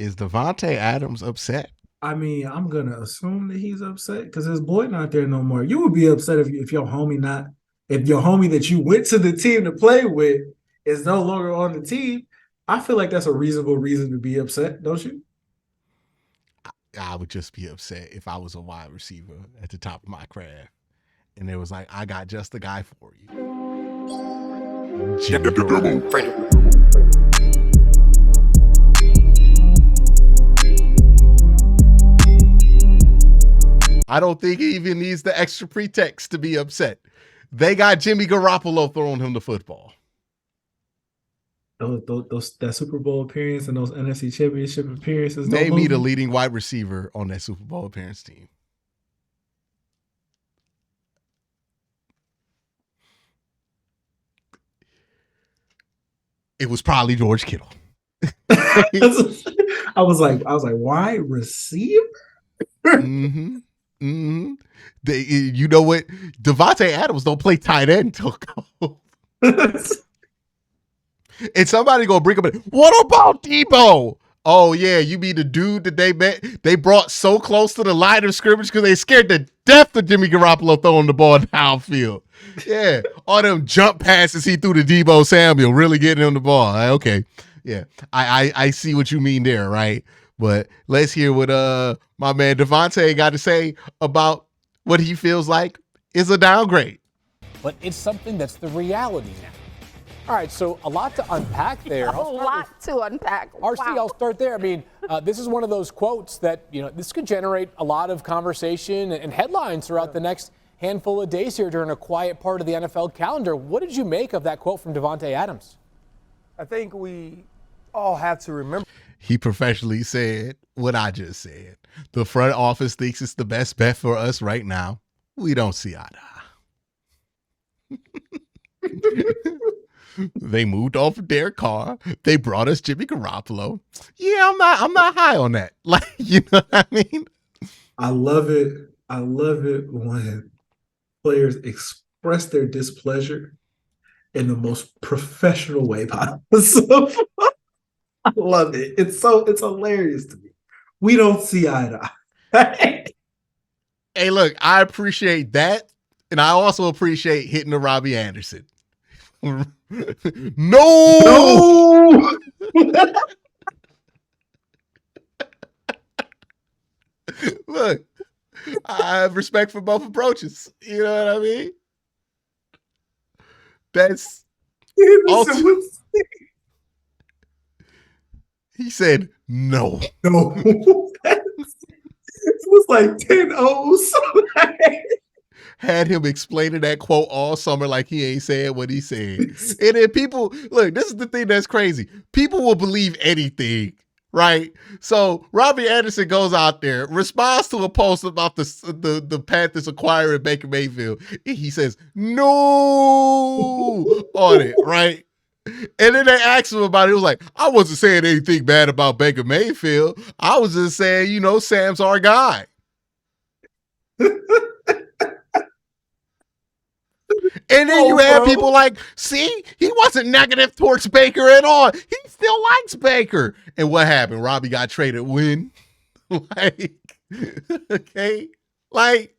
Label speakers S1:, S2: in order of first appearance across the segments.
S1: Is Davante Adams upset?
S2: I mean, I'm gonna assume that he's upset because his boy not there no more. You would be upset if your homie not if your homie that you went to the team to play with is no longer on the team. I feel like that's a reasonable reason to be upset, don't you?
S1: I would just be upset if I was a wide receiver at the top of my craft and it was like, I got just the guy for you. Jimmy Garoppolo. I don't think he even needs the extra pretext to be upset. They got Jimmy Garoppolo throwing him the football.
S2: That Super Bowl appearance and those NFC Championship appearances.
S1: Name me the leading wide receiver on that Super Bowl appearance team. It was probably George Kittle.
S2: I was like, wide receiver?
S1: Mm-hmm. Mm-hmm. You know what? Davante Adams don't play tight end until and somebody gonna bring up it. What about Debo? Oh yeah, you mean the dude that they brought so close to the line of scrimmage because they scared the death of Jimmy Garoppolo throwing the ball downfield. Yeah, all them jump passes he threw to Debo Samuel, really getting him the ball. Okay, yeah, I see what you mean there, right? But let's hear what my man Davante got to say about what he feels like is a downgrade.
S3: But it's something that's the reality now. All right, so a lot to unpack there.
S4: A lot to unpack.
S3: RC, wow. I'll start there. I mean, this is one of those quotes that, you know, this could generate a lot of conversation and headlines throughout the next handful of days here during a quiet part of the NFL calendar. What did you make of that quote from Davante Adams?
S5: I think we all have to remember.
S1: He professionally said what I just said. The front office thinks it's the best bet for us right now. We don't see eye to eye. They moved off of Derek Carr. They brought us Jimmy Garoppolo. Yeah, I'm not high on that. Like, you know what I mean?
S2: I love it. I love it when players express their displeasure in the most professional way possible. I love it. It's hilarious to me. We don't see eye to eye.
S1: Hey, look, I appreciate that. And I also appreciate hitting the Robbie Anderson. No! Look, I have respect for both approaches. You know what I mean? That's he said no.
S2: No. It was like 10 O's.
S1: Had him explaining that quote all summer like he ain't saying what he said. And then people, look, this is the thing that's crazy. People will believe anything, right? So Robbie Anderson goes out there, responds to a post about the Panthers acquiring Baker Mayfield. He says, no on it, right? And then they asked him about it. He was like, I wasn't saying anything bad about Baker Mayfield. I was just saying, you know, Sam's our guy. And then you have people like, see, he wasn't negative towards Baker at all. He still likes Baker. And what happened? Robbie got traded when? Like, okay. Like,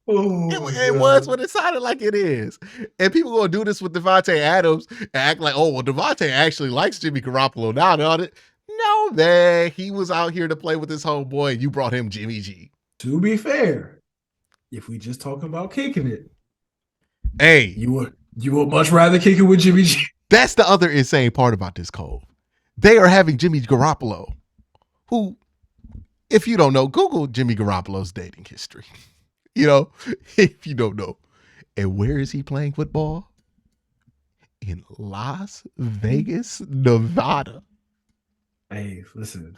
S1: it was what it sounded like it is. And people going to do this with Davante Adams and act like, oh, well, Davante actually likes Jimmy Garoppolo now. No, man. He was out here to play with his homeboy, and you brought him Jimmy G.
S2: To be fair, if we just talking about kicking it,
S1: hey,
S2: you would much rather kick it with Jimmy G.
S1: That's the other insane part about this, Cole. They are having Jimmy Garoppolo, who, if you don't know, Google Jimmy Garoppolo's dating history. You know, if you don't know. And where is he playing football? In Las Vegas, Nevada.
S2: Hey, listen,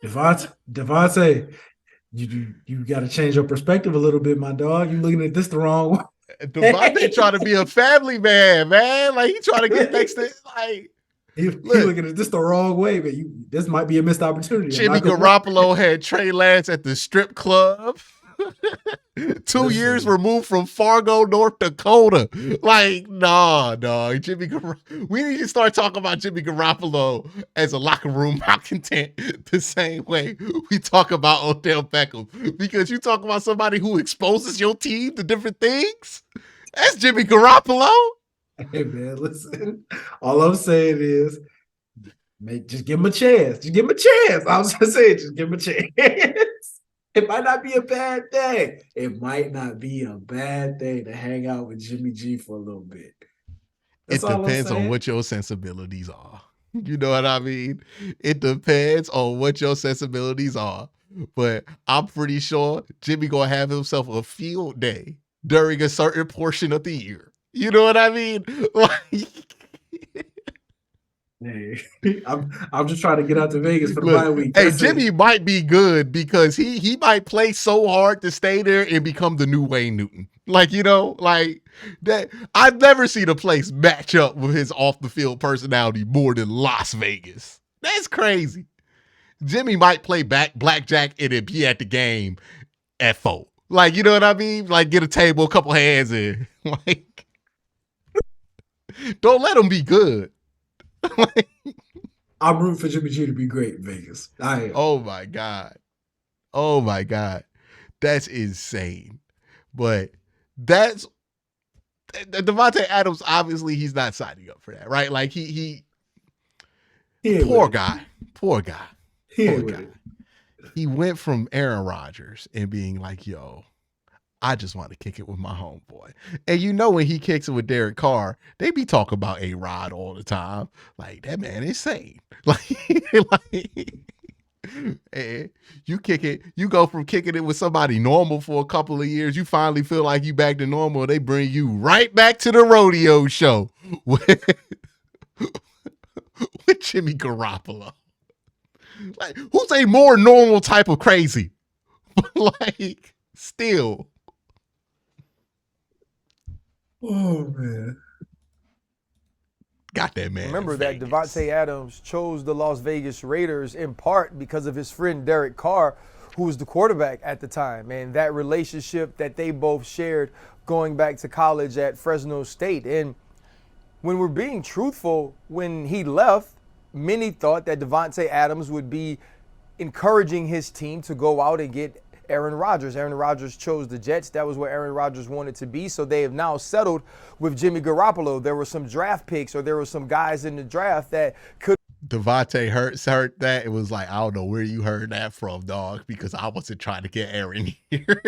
S2: Davante, you got to change your perspective a little bit, my dog. You looking at this the wrong way.
S1: Davante trying to be a family man. Like he trying to get next to like.
S2: He looking at this the wrong way, but this might be a missed opportunity.
S1: Jimmy Garoppolo had Trey Lance at the strip club. 2 years
S2: Listen.
S1: removed from Fargo, North Dakota. Like, nah, dog. We need to start talking about Jimmy Garoppolo as a locker room malcontent the same way we talk about Odell Beckham. Because you talk about somebody who exposes your team to different things. That's Jimmy Garoppolo.
S2: Hey man, listen. All I'm saying is, just give him a chance. Just give him a chance. I was just saying, just give him a chance. It might not be a bad thing. It might not be a bad thing to hang out with Jimmy G for a little bit. That's
S1: It
S2: all I'm
S1: depends on
S2: saying.
S1: what your sensibilities are. You know what I mean? It depends on what your sensibilities are. But I'm pretty sure Jimmy gonna have himself a field day during a certain portion of the year. You know what I mean? Like,
S2: Hey, I'm just trying to get out to Vegas for the
S1: look,
S2: bye week.
S1: hey,
S2: That's
S1: Jimmy
S2: it.
S1: might be good because he might play so hard to stay there and become the new Wayne Newton. Like, you know, like that. I've never seen a place match up with his off the field personality more than Las Vegas. That's crazy. Jimmy might play blackjack and then be at the game at 4. Like, you know what I mean? Like, get a table, a couple hands in. Like, don't let him be good.
S2: I'm rooting for Jimmy G to be great in Vegas. I am.
S1: Oh my God. Oh my God. That's insane. But that's Davante Adams, obviously he's not signing up for that, right? Like he
S2: ain't
S1: poor
S2: with it.
S1: guy. Poor guy.
S2: He
S1: Poor
S2: ain't with
S1: guy.
S2: it.
S1: He went from Aaron Rodgers and being like, yo, I just want to kick it with my homeboy. And you know when he kicks it with Derek Carr, they be talking about A-Rod all the time. Like, that man is insane. Like and you kick it, you go from kicking it with somebody normal for a couple of years, you finally feel like you back to normal, they bring you right back to the rodeo show with Jimmy Garoppolo. Like, who's a more normal type of crazy? Like, still.
S2: Oh man.
S1: Got that man.
S5: Remember
S1: in
S5: that
S1: Vegas.
S5: Davante Adams chose the Las Vegas Raiders in part because of his friend Derek Carr, who was the quarterback at the time, and that relationship that they both shared going back to college at Fresno State. And when we're being truthful, when he left, many thought that Davante Adams would be encouraging his team to go out and get Aaron Rodgers. Aaron Rodgers chose the Jets. That was where Aaron Rodgers wanted to be. So they have now settled with Jimmy Garoppolo. There were some draft picks, or there were some guys in the draft that could.
S1: Davante heard that. It was like, I don't know where you heard that from, dog, because I wasn't trying to get Aaron here.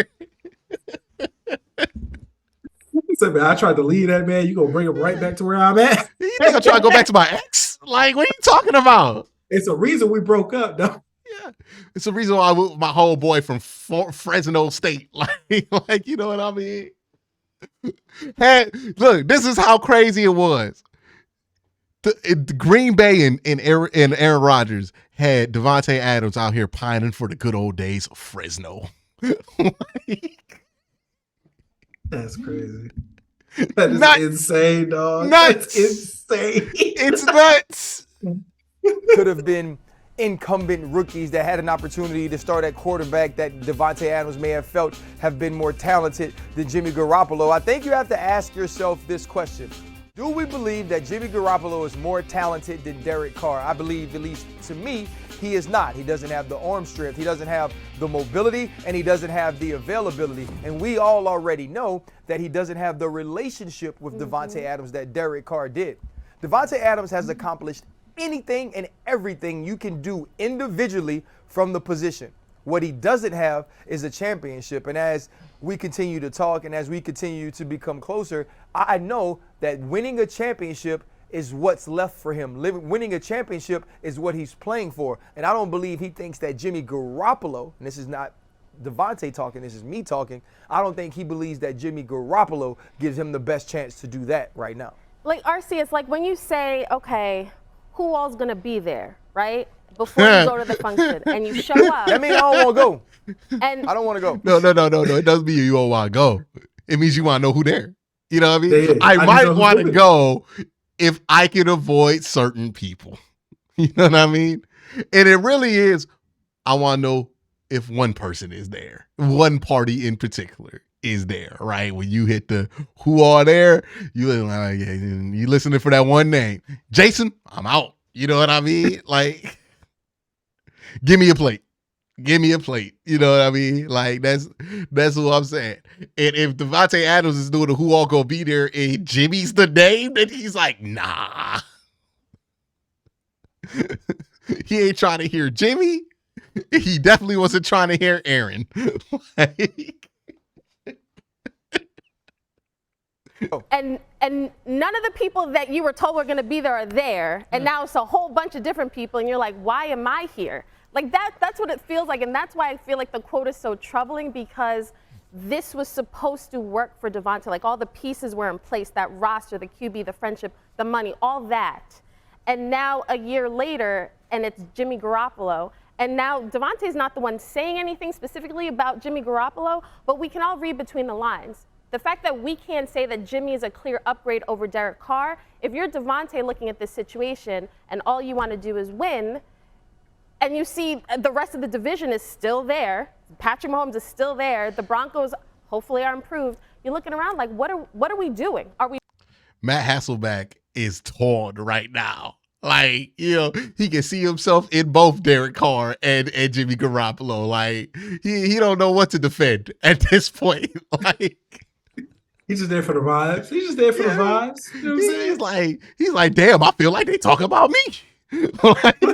S2: He said, man, I tried to lead that man. You gonna bring him right back to where I'm at?
S1: You think I'm trying to go back to my ex? Like, what are you talking about?
S2: It's a reason we broke up, though.
S1: Yeah, it's the reason why I went with my homeboy from Fresno State. Like, you know what I mean? Hey, look, this is how crazy it was. The Green Bay and Aaron Rodgers had Davante Adams out here pining for the good old days of Fresno. Like,
S2: That's crazy. That is
S1: Nuts.
S2: insane, dog.
S1: Nuts.
S2: That's insane.
S1: It's nuts.
S5: could have been incumbent rookies that had an opportunity to start at quarterback that Davante Adams may have felt have been more talented than Jimmy Garoppolo. I think you have to ask yourself this question. Do we believe that Jimmy Garoppolo is more talented than Derek Carr? I believe, at least to me, he is not. He doesn't have the arm strength, he doesn't have the mobility, and he doesn't have the availability. And we all already know that he doesn't have the relationship with Davante Adams that Derek Carr did. Davante Adams has accomplished anything and everything you can do individually from the position. What he doesn't have is a championship. And as we continue to talk and as we continue to become closer, I know that winning a championship is what's left for him. Winning a championship is what he's playing for. And I don't believe he thinks that Jimmy Garoppolo, and this is not Davante talking, this is me talking, I don't think he believes that Jimmy Garoppolo gives him the best chance to do that right now.
S4: Like, RC, it's like when you say, okay, who all's going to be there, right? Before you go to the function and you show up.
S5: That means I don't want to go.
S4: And
S5: I don't want to go.
S1: No. It doesn't mean you don't want to go. It means you want to know who there. You know what I mean?
S2: Yeah,
S1: I
S2: I
S1: might
S2: know who's
S1: want to
S2: doing it.
S1: go if I can avoid certain people. You know what I mean? And it really is, I want to know if one person is there, one party in particular is there, right? When you hit the who are there, you listening for that one name. Jason, I'm out. You know what I mean? Like, give me a plate. Give me a plate. You know what I mean? Like, that's what I'm saying. And if Davante Adams is doing the who all gonna be there and Jimmy's the name, then he's like, nah. He ain't trying to hear Jimmy. He definitely wasn't trying to hear Aaron.
S4: And none of the people that you were told were going to be there are there, and now it's a whole bunch of different people, and you're like, why am I here? Like that's what it feels like, and that's why I feel like the quote is so troubling, because this was supposed to work for Davante. Like, all the pieces were in place, that roster, the QB, the friendship, the money, all that. And now a year later, and it's Jimmy Garoppolo. And now Davante's not the one saying anything specifically about Jimmy Garoppolo, but we can all read between the lines. The fact that we can't say that Jimmy is a clear upgrade over Derek Carr, if you're Davante looking at this situation and all you want to do is win, and you see the rest of the division is still there, Patrick Mahomes is still there, the Broncos hopefully are improved, you're looking around like, what are we doing? Are we?
S1: Matt Hasselbeck is torn right now. Like, you know, he can see himself in both Derek Carr and Jimmy Garoppolo. Like, he don't know what to defend at this point. Like,
S2: he's just there for the vibes. He's just there for the vibes. You know what I'm saying?
S1: He's like, damn, I feel like they talk about me. Like,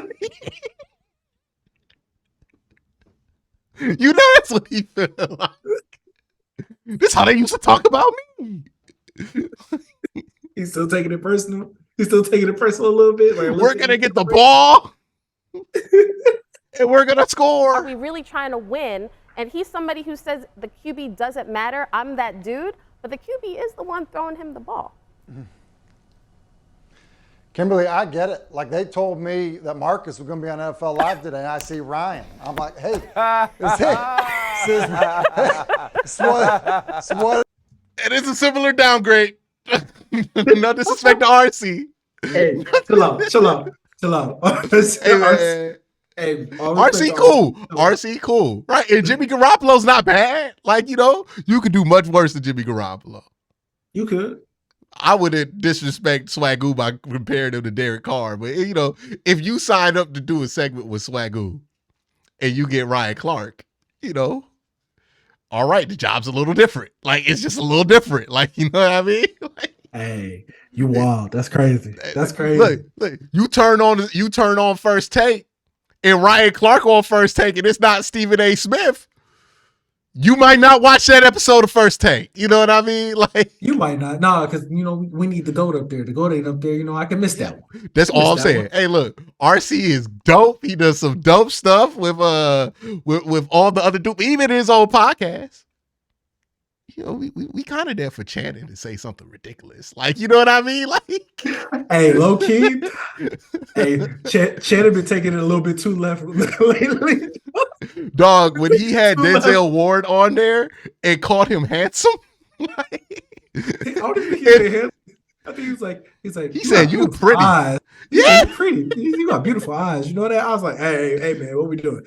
S1: you know, that's what he feels like. This is how they used to talk about me.
S2: He's still taking it personal. He's still taking it personal a little bit. Like,
S1: we're gonna get the ball, and we're gonna score.
S4: Are we really trying to win? And he's somebody who says the QB doesn't matter. I'm that dude, but the QB is the one throwing him the ball.
S6: Kimberly, I get it. Like, they told me that Marcus was going to be on NFL Live today, and I see Ryan. I'm like, hey, it's what.
S1: It is a similar downgrade. No disrespect to RC.
S2: Hey, chill out. Hey,
S1: RC cool. RC cool. Right. And Jimmy Garoppolo's not bad. Like, you know, you could do much worse than Jimmy Garoppolo.
S2: You could.
S1: I wouldn't disrespect Swagoo by comparing him to Derek Carr. But, you know, if you sign up to do a segment with Swagoo and you get Ryan Clark, you know, all right, the job's a little different. Like, it's just a little different. Like, you know what I mean? Like,
S2: hey, you wild. That's crazy. That's crazy.
S1: Look, you turn on First Take and Ryan Clark on First Take, and it's not Stephen A. Smith. You might not watch that episode of First Take. You know what I mean? Like,
S2: you might not. Nah, because, you know, we need the GOAT up there. The GOAT ain't up there. You know, I can miss that one.
S1: That's all I'm saying. Hey, look, RC is dope. He does some dope stuff with all the other dope, even his own podcast. You know, we kind of there for Channing to say something ridiculous. Like, you know what I mean? Like,
S2: hey, low key. Hey, Channing been taking it a little bit too left lately.
S1: Dog, when he had Denzel Ward on there and called him handsome, like,
S2: I don't even think he said handsome. I think he said
S1: you pretty.
S2: Eyes.
S1: Yeah,
S2: you pretty. You got beautiful eyes. You know that? I was like, hey man, what we doing?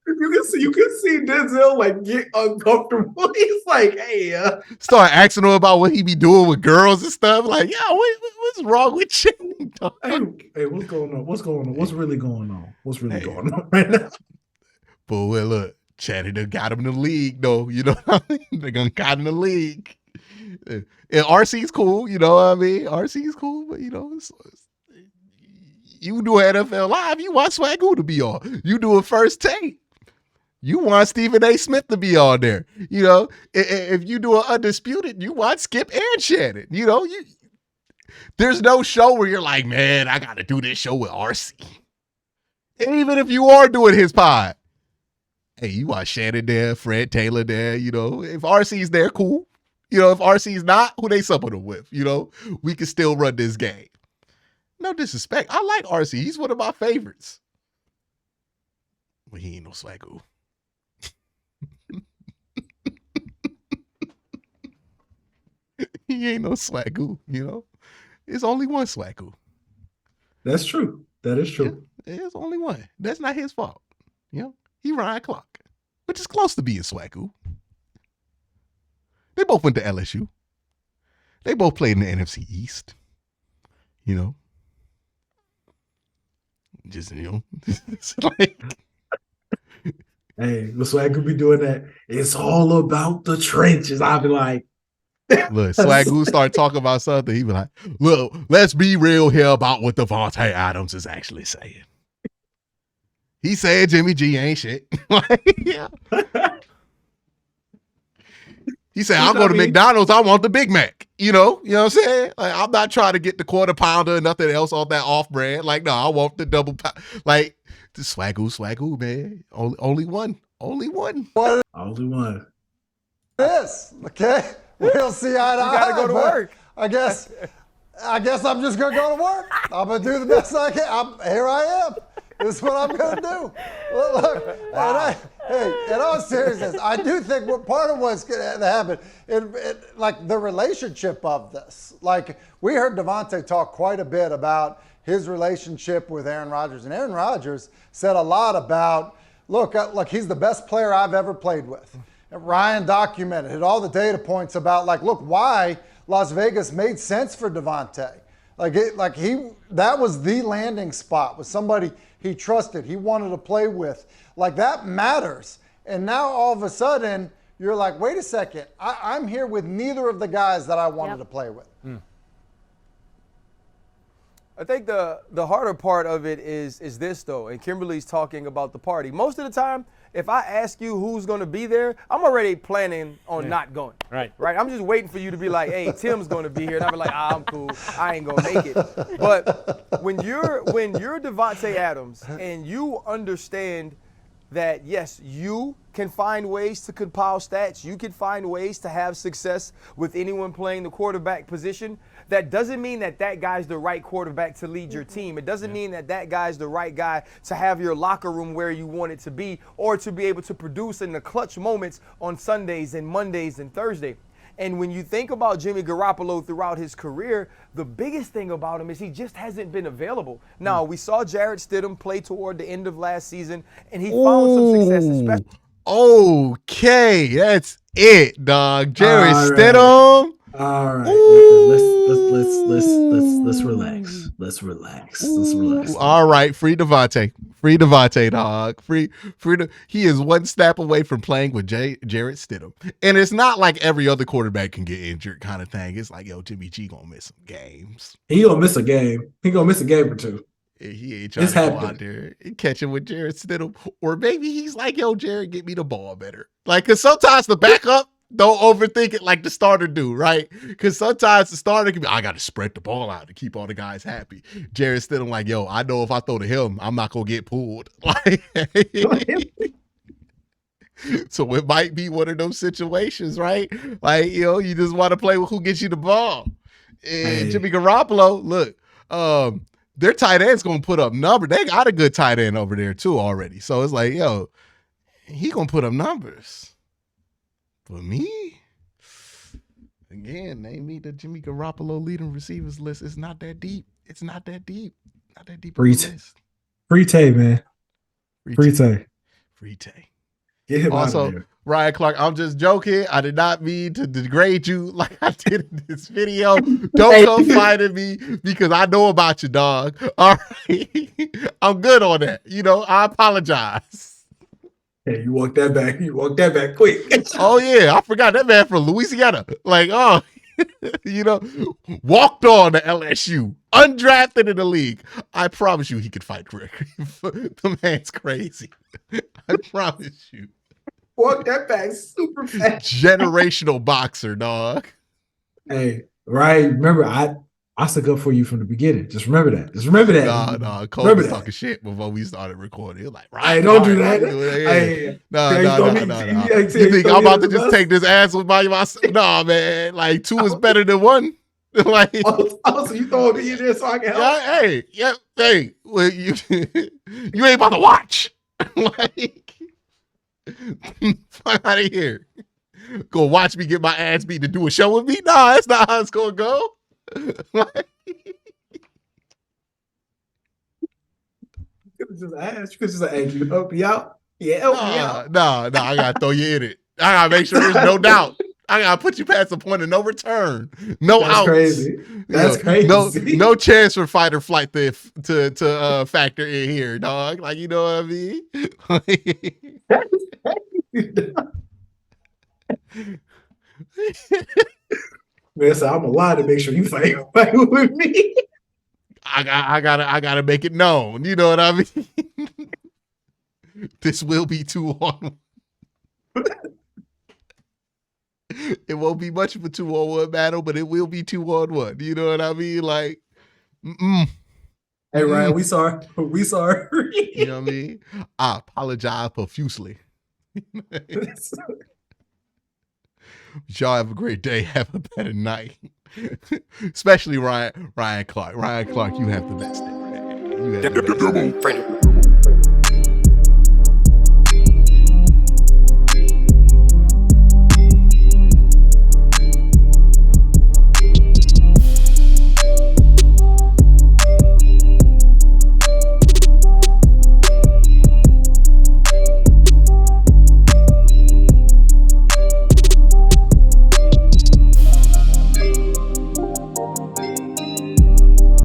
S2: You can see Denzel like get uncomfortable. He's like, hey,
S1: start asking him about what he be doing with girls and stuff. Like, yeah, what's wrong with you?
S2: Hey, what's going on? What's going on? What's really going on? What's really going on right now?
S1: But well, look, Channing done got him in the league, though. You know what I mean? They gonna got in the league. And RC's cool, you know what I mean? RC's cool, but you know, you do an NFL Live, you want Swagoo to be on. You do a First Take. You want Stephen A. Smith to be on there. You know, if you do an Undisputed, you want Skip and Shannon. You know, there's no show where you're like, man, I got to do this show with RC. And even if you are doing his pod, hey, you want Shannon there, Fred Taylor there. You know, if RC's there, cool. You know, if RC's not, who they supping him with? You know, we can still run this game. No disrespect. I like RC. He's one of my favorites. But he ain't no Swagoo. He ain't no Swagoo, you know. There's only one Swagoo.
S2: That's true. That is true.
S1: Yeah, there's only one. That's not his fault. You know, he Ryan Clark, which is close to being Swagoo. They both went to LSU. They both played in the NFC East. You know, just it's like.
S2: Hey, the Swag could be doing that. It's all about the trenches. I'll be like,
S1: look, Swagoo start talking about something. He be like, look, let's be real here about what Davante Adams is actually saying. He said Jimmy G ain't shit. Yeah. He said, I'll go to McDonald's. I want the Big Mac. You know what I'm saying? Like, I'm not trying to get the quarter pounder and nothing else on that off brand. Like, no, I want the double like the Swagoo, man. Only one.
S2: only one.
S6: This, okay? We'll see eye to eye.
S5: You gotta go to
S6: but
S5: work.
S6: I guess I'm just gonna go to work. I'm gonna do the best I can. Here I am. This is what I'm gonna do. Look, wow. In all seriousness, I do think what part of what's gonna happen, like the relationship of this. Like we heard Davante talk quite a bit about his relationship with Aaron Rodgers, and Aaron Rodgers said a lot about, look, he's the best player I've ever played with. And Ryan documented, had all the data points about, like, look, why Las Vegas made sense for Davante. That was the landing spot, with somebody he trusted, he wanted to play with. Like, that matters. And now all of a sudden, you're like, wait a second, I'm here with neither of the guys that I wanted to play with.
S5: I think the harder part of it is this, though, and Kimberly's talking about the party. Most of the time, if I ask you who's going to be there, I'm already planning on not going. Right. I'm just waiting for you to be like, hey, Tim's going to be here. And I'll be like, I'm cool. I ain't going to make it. But when you're Davante Adams and you understand that, yes, you can find ways to compile stats. You can find ways to have success with anyone playing the quarterback position. That doesn't mean that guy's the right quarterback to lead your team. It doesn't mean that guy's the right guy to have your locker room where you want it to be, or to be able to produce in the clutch moments on Sundays and Mondays and Thursday. And when you think about Jimmy Garoppolo throughout his career, the biggest thing about him is he just hasn't been available. Now, we saw Jarrett Stidham play toward the end of last season, and he found some success, especially.
S1: Okay, that's it, dog. Jarrett Stidham.
S2: All right, let's relax. Let's relax.
S1: All right, free Davante, dog. Free. He is one snap away from playing with Jarrett Stidham, and it's not like every other quarterback can get injured, kind of thing. It's like, yo, Jimmy G gonna miss some games.
S2: He gonna miss a game. He gonna miss a game or two.
S1: He ain't trying to go out there and catch him with Jarrett Stidham, or maybe he's like, yo, Jarrett, get me the ball better. Like, cause sometimes the backup. Don't overthink it like the starter do, right? Because sometimes the starter can be, I got to spread the ball out to keep all the guys happy. Jarrett Stidham like, yo, I know if I throw to him, I'm not going to get pulled. Like, so it might be one of those situations, right? Like, you just want to play with who gets you the ball. And Jimmy Garoppolo, look, their tight end's going to put up numbers. They got a good tight end over there too already. So it's like, yo, he going to put up numbers. For me, again, name me the Jimmy Garoppolo leading receivers list. It's not that deep. Not that deep.
S2: Free Tay, man. Free Tay. Get him
S1: also,
S2: out of there.
S1: Ryan Clark, I'm just joking. I did not mean to degrade you like I did in this video. Don't come fighting me because I know about you, dog. All right. I'm good on that. I apologize.
S2: Hey, you walk that back quick.
S1: Oh, yeah. I forgot that man from Louisiana. Like, walked on to LSU, undrafted in the league. I promise you he could fight Greg. The man's crazy. I promise you.
S2: Walk that back super fast.
S1: Generational boxer, dog.
S2: Hey, right. Remember, I stuck up for you from the beginning. Just remember that.
S1: Nah. Cole was talking shit before we started recording. He was like, right,
S2: don't do that.
S1: No. You think I'm about to just take this ass with myself? Nah, man. Like, two is better than one. Like,
S2: so you throw me in there so I can help?
S1: Hey. Well, you ain't about to watch. Like, fuck out of here. Go watch me get my ass beat to do a show with me? Nah, that's not how it's gonna go. You
S2: could just ask. You could just help you out. Yeah, help me out.
S1: No, I gotta throw you in it. I gotta make sure there's no doubt. I gotta put you past the point of no return. No
S2: That's
S1: outs.
S2: crazy. That's crazy.
S1: No chance for fight or flight to factor in here, dog. Like, you know what I mean?
S2: Man, so I'm allowed to make sure you fight with me.
S1: I gotta make it known. You know what I mean? This will be 2-on-1. It won't be much of a 2-on-1 battle, but it will be 2-on-1. You know what I mean? Like,
S2: Hey Ryan, we sorry. We sorry.
S1: You know what I mean? I apologize profusely. Y'all have a great day. Have a better night. Especially Ryan Clark. Ryan Clark, you have the best day. You have the best day.